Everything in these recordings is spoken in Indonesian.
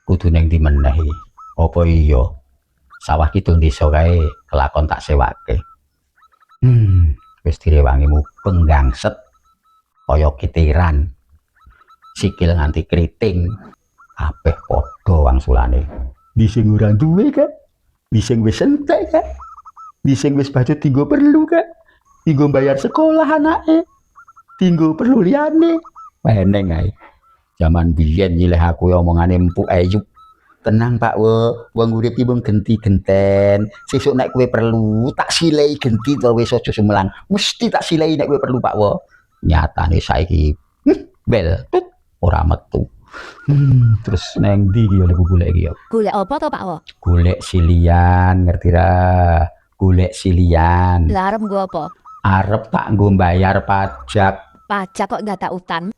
kudu ning ndi meneh iki. Apa iya sawah kidul desa kae kelakon tak sewake. Wis direwangi mubeng gangset kaya kitiran. Sikil nganti kriting. Kabeh padha wangsulane. Di sing ora duwe kak, di sing wis entek kak, di sing wis baju tinggo perlu kak, tinggo bayar sekolah anake, tinggo perlu liyane. Weneng ae. Zaman biyen nyileh aku omongane empuk ayu. Tenang Pak wong urip iki mung genti-genten. Sesuk nek kowe perlu tak silei genti to wis aja sumelang. Mesti tak silei nek kowe perlu Pak wo. Nyatane saiki bel tut ora metu. Terus neng ndi iki oleh golek iki ya? Golek apa to Pak wo? Golek silian, ngerti ra? Golek silian. Lah arep nggo apa? Arep tak nggo bayar pajak. Pajak kok nggak tak utang?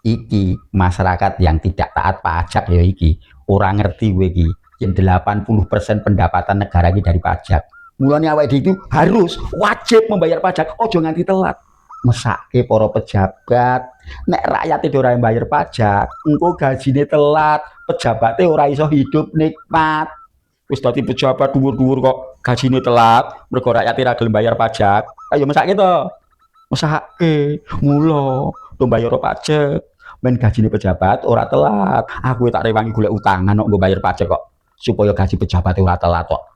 Iki masyarakat yang tidak taat pajak ya iki ora ngerti kowe iki yen 80% pendapatan negara iki dari pajak. Mulane awake dhewe itu harus wajib membayar pajak, ojo nganti telat. Mesake para pejabat, nek rakyat itu ora bayar pajak, engko gajine telat, pejabatnya ora iso hidup nikmat. Wis dadi pejabat dhuwur-dhuwur kok gajine telat, mergo rakyat ora gelem bayar pajak. Ayo mesake to. Mesake, mula to bayar pajak. Men gajine pejabat ora telat. Aku tak rewangi golek utangan kok nggo bayar pajak kok. Supaya gaji pejabat ora telat kok.